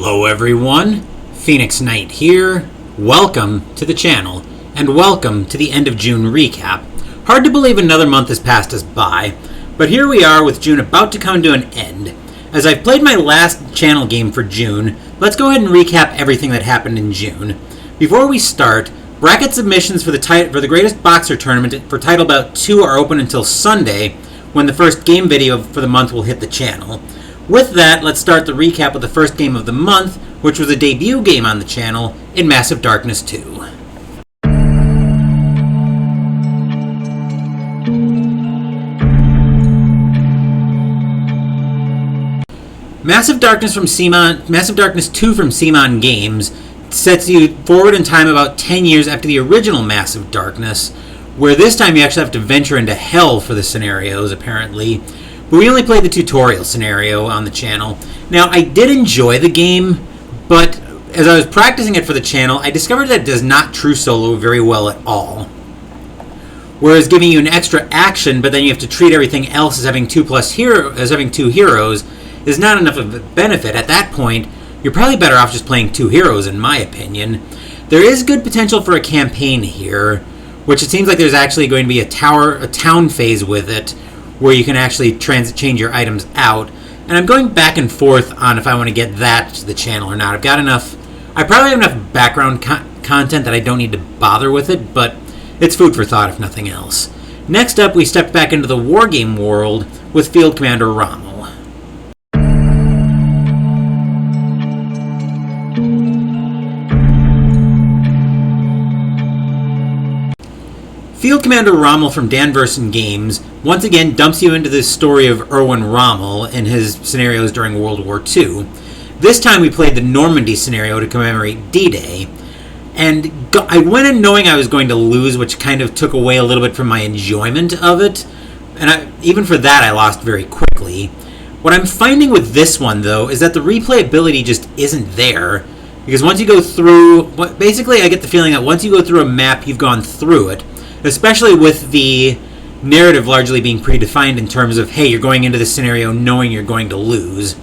Hello everyone, Phoenix Knight here. Welcome to the channel, and welcome to the end of June recap. Hard to believe another month has passed us by, but here we are with June about to come to an end. As I've played my last channel game for June, let's go ahead and recap everything that happened in June. Before we start, bracket submissions for the Greatest Boxer Tournament for Title Bout 2 are open until Sunday, when the first game video for the month will hit the channel. With that, let's start the recap with the first game of the month, which was a debut game on the channel in Massive Darkness 2. Massive Darkness 2 from CMON Games sets you forward in time about 10 years after the original Massive Darkness, where this time you actually have to venture into hell for the scenarios, apparently. But we only played the tutorial scenario on the channel. Now, I did enjoy the game, but as I was practicing it for the channel, I discovered that it does not true solo very well at all. Whereas giving you an extra action, but then you have to treat everything else as having two heroes, is not enough of a benefit. At that point, you're probably better off just playing two heroes, in my opinion. There is good potential for a campaign here, which it seems like there's actually going to be a town phase with it, where you can actually change your items out. And I'm going back and forth on if I want to get that to the channel or not. I probably have enough background content that I don't need to bother with it, but it's food for thought if nothing else. Next up, we stepped back into the wargame world with Field Commander Rommel. Field Commander Rommel from Danversen Games once again dumps you into the story of Erwin Rommel and his scenarios during World War II. This time we played the Normandy scenario to commemorate D-Day, and I went in knowing I was going to lose, which kind of took away a little bit from my enjoyment of it, and even for that I lost very quickly. What I'm finding with this one, though, is that the replayability just isn't there, because once you go through, basically I get the feeling that once you go through a map, you've gone through it, especially with the narrative largely being predefined in terms of, hey, you're going into this scenario knowing you're going to lose.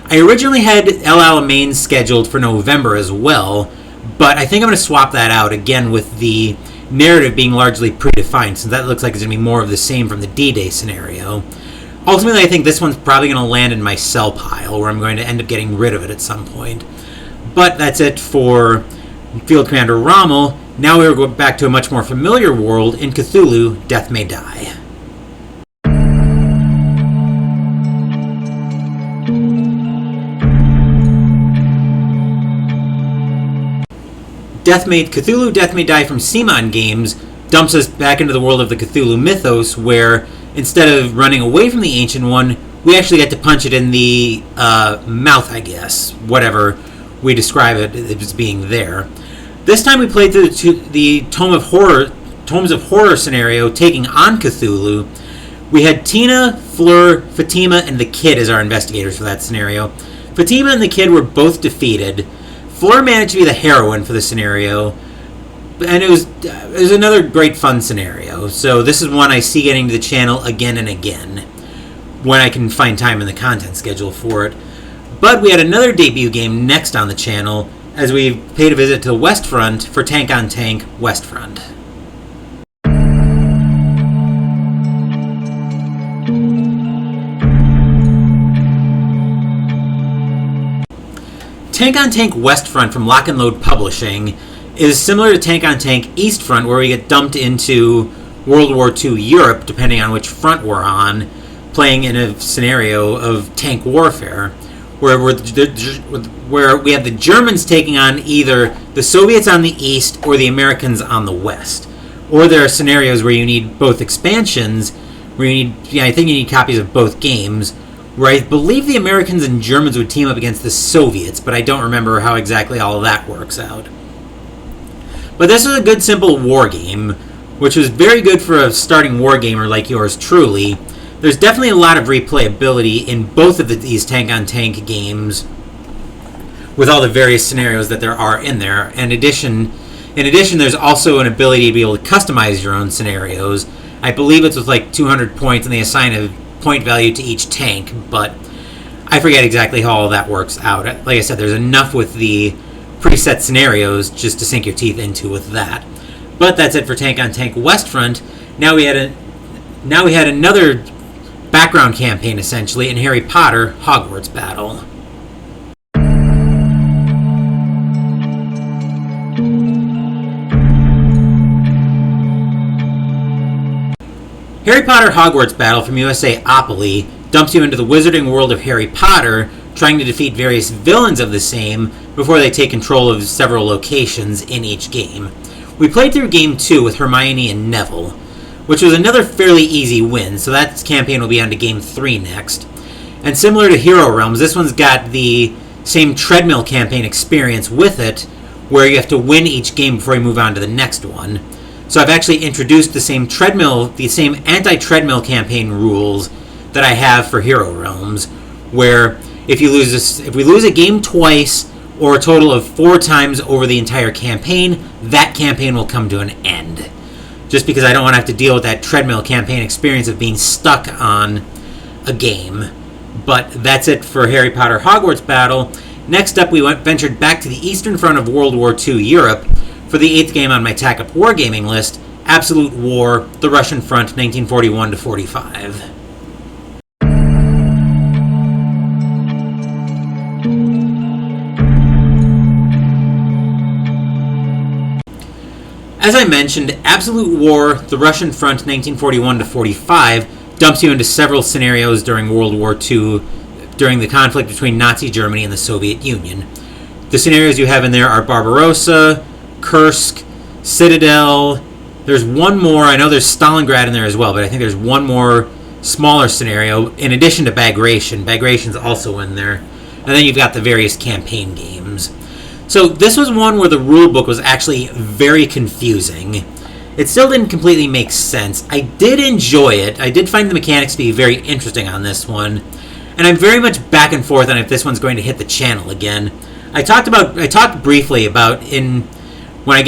I originally had El Alamein scheduled for November as well, but I think I'm going to swap that out again with the narrative being largely predefined, since that looks like it's going to be more of the same from the D-Day scenario. Ultimately, I think this one's probably going to land in my sell pile, where I'm going to end up getting rid of it at some point. But that's it for Field Commander Rommel. Now we're going back to a much more familiar world in Cthulhu, Death May Die. Cthulhu, Death May Die from CMON Games dumps us back into the world of the Cthulhu mythos, where instead of running away from the Ancient One, we actually get to punch it in the mouth, I guess. Whatever we describe it as being there. This time we played through the Tomes of Horror scenario, taking on Cthulhu. We had Tina, Fleur, Fatima, and the Kid as our investigators for that scenario. Fatima and the Kid were both defeated. Fleur managed to be the heroine for the scenario, and it was another great fun scenario. So this is one I see getting to the channel again and again, when I can find time in the content schedule for it. But we had another debut game next on the channel, as we paid a visit to the West Front for Tank on Tank West Front. Tank on Tank West Front from Lock and Load Publishing is similar to Tank on Tank East Front, where we get dumped into World War II Europe, depending on which front we're on, playing in a scenario of tank warfare, where we have the Germans taking on either the Soviets on the east or the Americans on the west. Or there are scenarios where you need both expansions, where I think you need copies of both games, where I believe the Americans and Germans would team up against the Soviets, but I don't remember how exactly all of that works out. But this is a good, simple war game, which was very good for a starting war gamer like yours truly. There's definitely a lot of replayability in both of these tank-on-tank games, with all the various scenarios that there are in there. And in addition, there's also an ability to be able to customize your own scenarios. I believe it's with like 200 points, and they assign a point value to each tank. But I forget exactly how all that works out. Like I said, there's enough with the preset scenarios just to sink your teeth into with that. But that's it for Tank on Tank West Front. Now we had another background campaign essentially in Harry Potter Hogwarts Battle. Harry Potter Hogwarts Battle from USAopoly dumps you into the wizarding world of Harry Potter, trying to defeat various villains of the same before they take control of several locations in each game. We played through Game 2 with Hermione and Neville, which was another fairly easy win, so that campaign will be on to Game 3 next. And similar to Hero Realms, this one's got the same treadmill campaign experience with it, where you have to win each game before you move on to the next one. So I've actually introduced the same anti-treadmill campaign rules that I have for Hero Realms, where if we lose a game twice or a total of 4 times over the entire campaign, that campaign will come to an end. Just because I don't want to have to deal with that treadmill campaign experience of being stuck on a game. But that's it for Harry Potter Hogwarts Battle. Next up, we ventured back to the Eastern Front of World War II Europe for the 8th game on my TAC Up Wargaming list, Absolute War, the Russian Front, 1941 to 45. As I mentioned, Absolute War, the Russian Front, 1941 to 45, dumps you into several scenarios during World War II, during the conflict between Nazi Germany and the Soviet Union. The scenarios you have in there are Barbarossa, Kursk, Citadel. There's one more. I know there's Stalingrad in there as well, but I think there's one more smaller scenario in addition to Bagration. Bagration's also in there. And then you've got the various campaign games. So this was one where the rulebook was actually very confusing. It still didn't completely make sense. I did enjoy it. I did find the mechanics to be very interesting on this one. And I'm very much back and forth on if this one's going to hit the channel again. I talked briefly about when I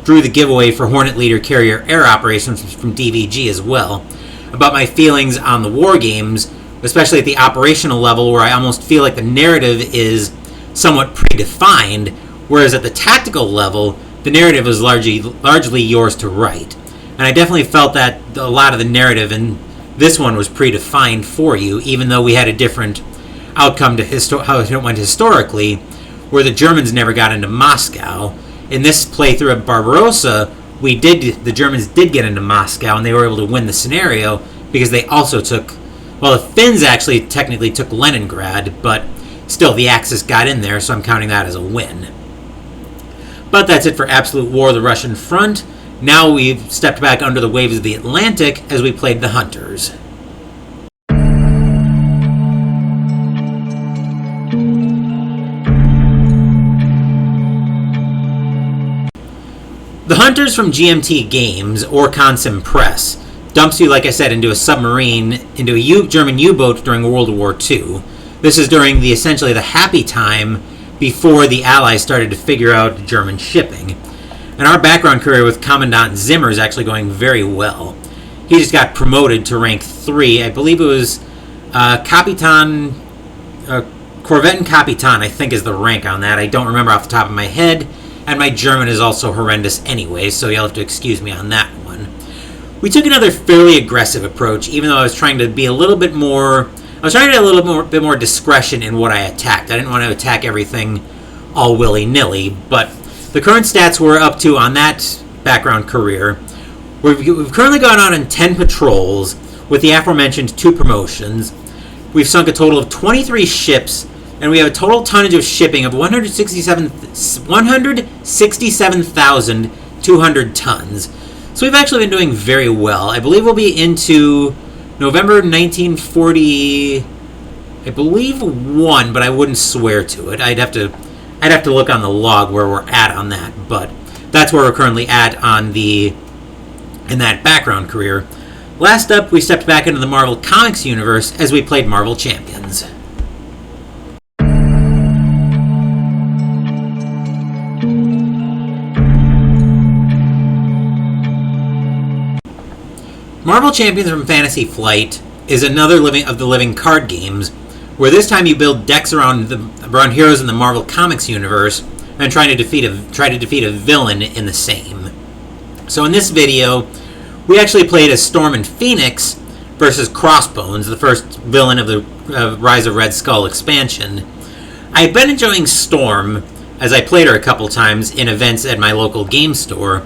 drew the giveaway for Hornet Leader Carrier Air Operations from DVG as well, about my feelings on the war games, especially at the operational level, where I almost feel like the narrative is somewhat predefined, whereas at the tactical level, the narrative is largely yours to write. And I definitely felt that a lot of the narrative in this one was predefined for you, even though we had a different outcome to how it went historically, where the Germans never got into Moscow. In this playthrough of Barbarossa, the Germans did get into Moscow, and they were able to win the scenario because they also took, well, the Finns actually technically took Leningrad, but still the Axis got in there, so I'm counting that as a win. But that's it for Absolute War, the Russian Front. Now we've stepped back under the waves of the Atlantic as we played the Hunters. The Hunters from GMT Games, or Consim Press, dumps you, like I said, into a submarine, into a German U-boat during World War II. This is during essentially the happy time before the Allies started to figure out German shipping. And our background career with Commandant Zimmer is actually going very well. He just got promoted to rank 3. I believe it was Capitan, Corvette and Capitan, I think is the rank on that. I don't remember off the top of my head. And my German is also horrendous anyway, so you'll have to excuse me on that one. We took another fairly aggressive approach, even though I was trying to be a little bit more... I was trying to have a little bit more discretion in what I attacked. I didn't want to attack everything all willy-nilly, but the current stats we're up to on that background career, we've currently gone on 10 patrols with the aforementioned 2 promotions. We've sunk a total of 23 ships, and we have a total tonnage of shipping of 167,200 tons. So we've actually been doing very well. I believe we'll be into November 1940, I believe 1, but I wouldn't swear to it. I'd have to look on the log where we're at on that, but that's where we're currently at in that background career. Last up, we stepped back into the Marvel Comics universe as we played Marvel Champions. Marvel Champions from Fantasy Flight is another of the living card games, where this time you build decks around heroes in the Marvel Comics universe and try to defeat a villain in the same. So in this video, we actually played as Storm and Phoenix versus Crossbones, the first villain of the Rise of Red Skull expansion. I've been enjoying Storm, as I played her a couple times in events at my local game store,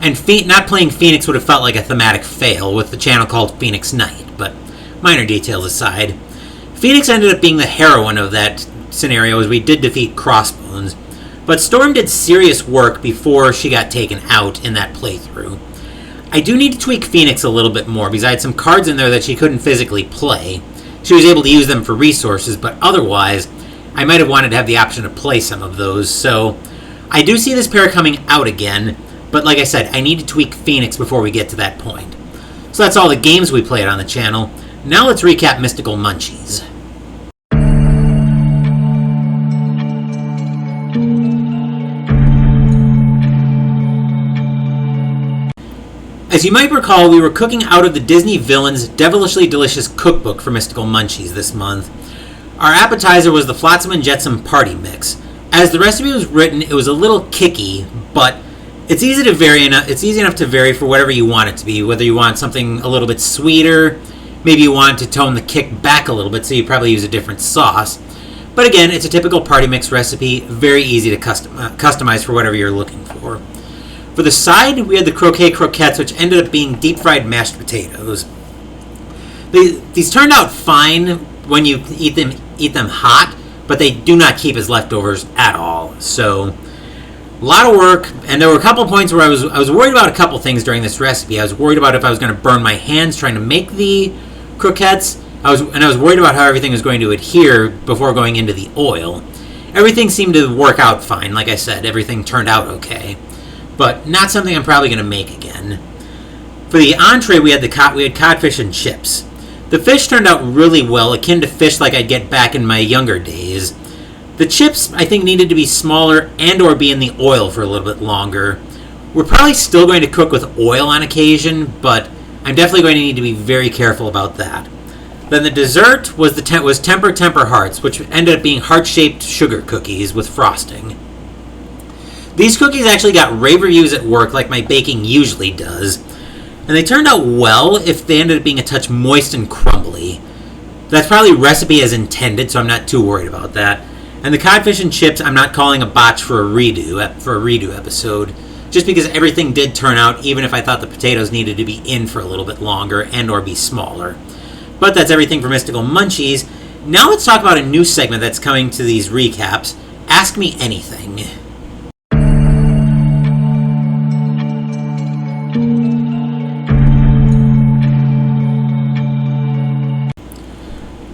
and not playing Phoenix would have felt like a thematic fail with the channel called Phoenix Knight, but minor details aside. Phoenix ended up being the heroine of that scenario as we did defeat Crossbones, but Storm did serious work before she got taken out in that playthrough. I do need to tweak Phoenix a little bit more because I had some cards in there that she couldn't physically play. She was able to use them for resources, but otherwise, I might have wanted to have the option to play some of those, so I do see this pair coming out again, but like I said, I need to tweak Phoenix before we get to that point. So that's all the games we played on the channel. Now let's recap Mystical Munchies. As you might recall, we were cooking out of the Disney Villains Devilishly Delicious Cookbook for Mystical Munchies this month. Our appetizer was the Flotsam and Jetsam Party Mix. As the recipe was written, it was a little kicky, but it's easy enough to vary for whatever you want it to be, whether you want something a little bit sweeter, maybe you want to tone the kick back a little bit, so you probably use a different sauce. But again, it's a typical party mix recipe, very easy to customize for whatever you're looking for. For the side, we had the croquet croquettes, which ended up being deep-fried mashed potatoes. These turned out fine when you eat them hot, but they do not keep as leftovers at all. So, a lot of work, and there were a couple points where I was worried about a couple things during this recipe. I was worried about if I was going to burn my hands trying to make the croquettes, I was worried about how everything was going to adhere before going into the oil. Everything seemed to work out fine. Like I said, everything turned out okay, but not something I'm probably going to make again. For the entree, we had codfish and chips. The fish turned out really well, akin to fish like I'd get back in my younger days. The chips, I think, needed to be smaller and or be in the oil for a little bit longer. We're probably still going to cook with oil on occasion, but I'm definitely going to need to be very careful about that. Then the dessert was Temper Hearts, which ended up being heart-shaped sugar cookies with frosting. These cookies actually got rave reviews at work like my baking usually does, and they turned out well if they ended up being a touch moist and crumbly. That's probably recipe as intended, so I'm not too worried about that. And the codfish and chips, I'm not calling a botch for a redo episode, just because everything did turn out, even if I thought the potatoes needed to be in for a little bit longer and or be smaller. But that's everything for Mystical Munchies. Now let's talk about a new segment that's coming to these recaps, Ask Me Anything.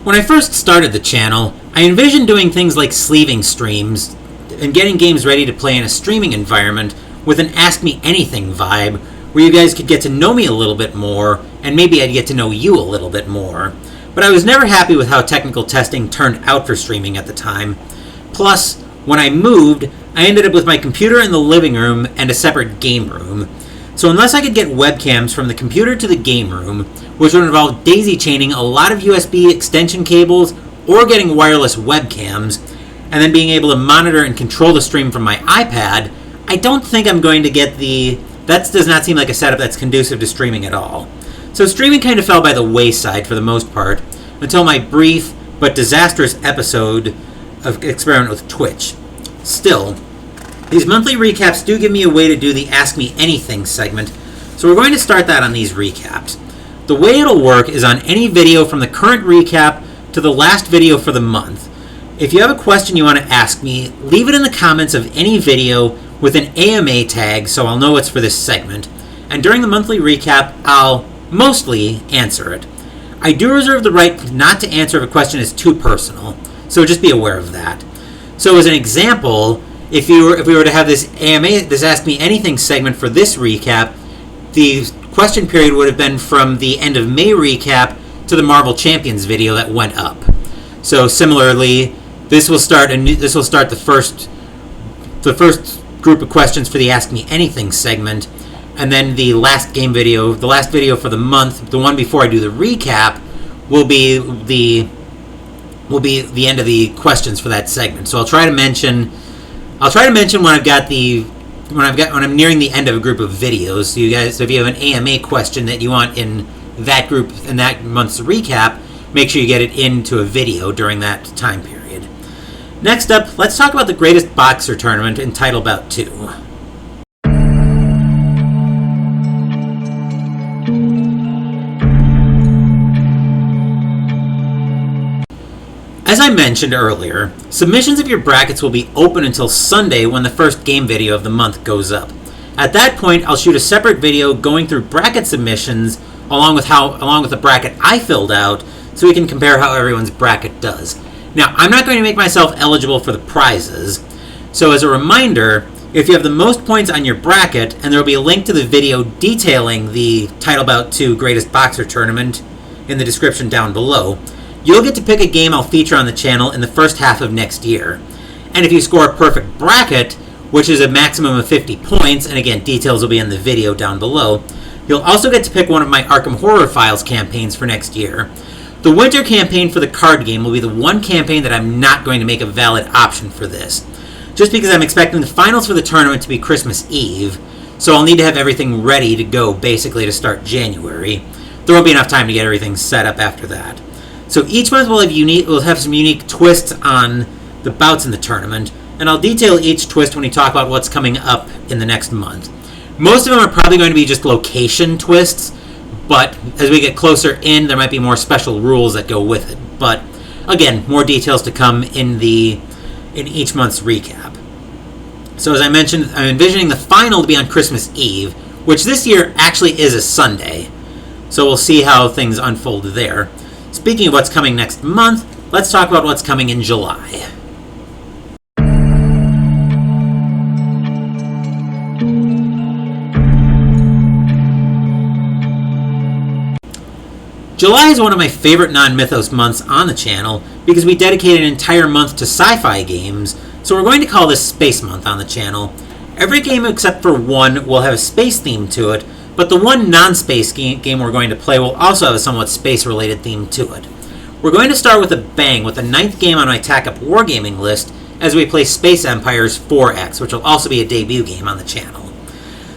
When I first started the channel, I envisioned doing things like sleeving streams and getting games ready to play in a streaming environment with an Ask Me Anything vibe, where you guys could get to know me a little bit more, and maybe I'd get to know you a little bit more. But I was never happy with how technical testing turned out for streaming at the time. Plus, when I moved, I ended up with my computer in the living room and a separate game room. So unless I could get webcams from the computer to the game room, which would involve daisy-chaining a lot of USB extension cables or getting wireless webcams, and then being able to monitor and control the stream from my iPad, I don't think I'm going to get that does not seem like a setup that's conducive to streaming at all. So streaming kind of fell by the wayside for the most part, until my brief but disastrous episode of experiment with Twitch. Still, these monthly recaps do give me a way to do the Ask Me Anything segment, so we're going to start that on these recaps. The way it'll work is on any video from the current recap to the last video for the month. If you have a question you want to ask me, leave it in the comments of any video with an AMA tag so I'll know it's for this segment, and during the monthly recap, I'll mostly answer it. I do reserve the right not to answer if a question is too personal, so just be aware of that. So as an example, if we were to have this Ask Me Anything segment for this recap, the question period would have been from the end of May recap to the Marvel Champions video that went up. So similarly, this will start the first group of questions for the Ask Me Anything segment, and then the last video for the month, the one before I do the recap, will be the end of the questions for that segment. So I'll try to mention when I'm nearing the end of a group of videos. So you guys, so if you have an AMA question that you want in that group in that month's recap, make sure you get it into a video during that time period. Next up, let's talk about the Greatest Boxer Tournament in Title Bout 2. As I mentioned earlier, submissions of your brackets will be open until Sunday when the first game video of the month goes up. At that point, I'll shoot a separate video going through bracket submissions along with the bracket I filled out, so we can compare how everyone's bracket does. Now, I'm not going to make myself eligible for the prizes, so as a reminder, if you have the most points on your bracket, and there will be a link to the video detailing the Title Bout 2 Greatest Boxer Tournament in the description down below, you'll get to pick a game I'll feature on the channel in the first half of next year. And if you score a perfect bracket, which is a maximum of 50 points, and again, details will be in the video down below, you'll also get to pick one of my Arkham Horror Files campaigns for next year. The winter campaign for the card game will be the one campaign that I'm not going to make a valid option for this, just because I'm expecting the finals for the tournament to be Christmas Eve, so I'll need to have everything ready to go basically to start January. There won't be enough time to get everything set up after that. So each month we'll have some unique twists on the bouts in the tournament, and I'll detail each twist when we talk about what's coming up in the next month. Most of them are probably going to be just location twists, but as we get closer in, there might be more special rules that go with it. But again, more details to come in each month's recap. So as I mentioned, I'm envisioning the final to be on Christmas Eve, which this year actually is a Sunday. So we'll see how things unfold there. Speaking of what's coming next month, let's talk about what's coming in July. July is one of my favorite non-Mythos months on the channel because we dedicate an entire month to sci-fi games, so we're going to call this Space Month on the channel. Every game except for one will have a space theme to it, but the one non-space game we're going to play will also have a somewhat space-related theme to it. We're going to start with a bang with the 9th game on my TACUP Wargaming list as we play Space Empires 4X, which will also be a debut game on the channel.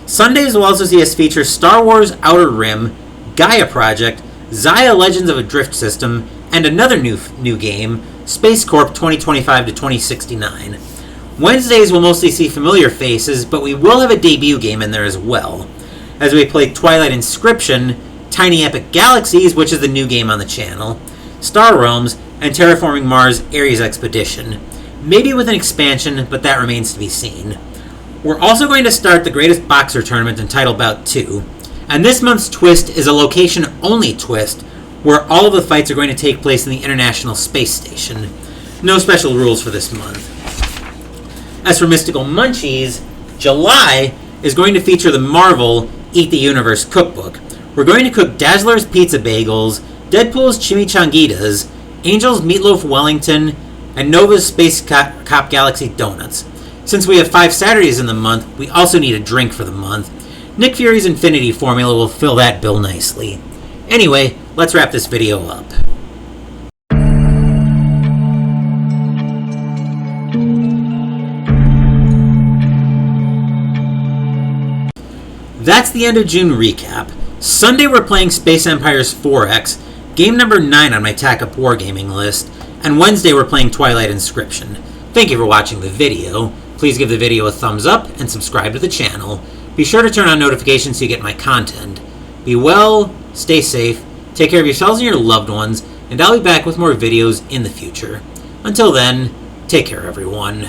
Sundays will also see us feature Star Wars Outer Rim, Gaia Project, Xia Legends of a Drift System, and another new game, Space Corp 2025 to 2069. Wednesdays will mostly see familiar faces, but we will have a debut game in there as well, as we play Twilight Inscription, Tiny Epic Galaxies, which is the new game on the channel, Star Realms, and Terraforming Mars Ares Expedition. Maybe with an expansion, but that remains to be seen. We're also going to start the Greatest Boxer Tournament in Title Bout 2, and this month's twist is a location-only twist, where all of the fights are going to take place in the International Space Station. No special rules for this month. As for Mystical Munchies, July is going to feature the Marvel Eat the Universe cookbook. We're going to cook Dazzler's Pizza Bagels, Deadpool's Chimichangitas, Angel's Meatloaf Wellington, and Nova's Space Cop Galaxy Donuts. Since we have 5 Saturdays in the month, we also need a drink for the month. Nick Fury's Infinity Formula will fill that bill nicely. Anyway, let's wrap this video up. That's the end of June recap. Sunday we're playing Space Empires 4X, game number 9 on my TACUP Wargaming list, and Wednesday we're playing Twilight Inscription. Thank you for watching the video. Please give the video a thumbs up and subscribe to the channel. Be sure to turn on notifications so you get my content. Be well, stay safe, take care of yourselves and your loved ones, and I'll be back with more videos in the future. Until then, take care everyone.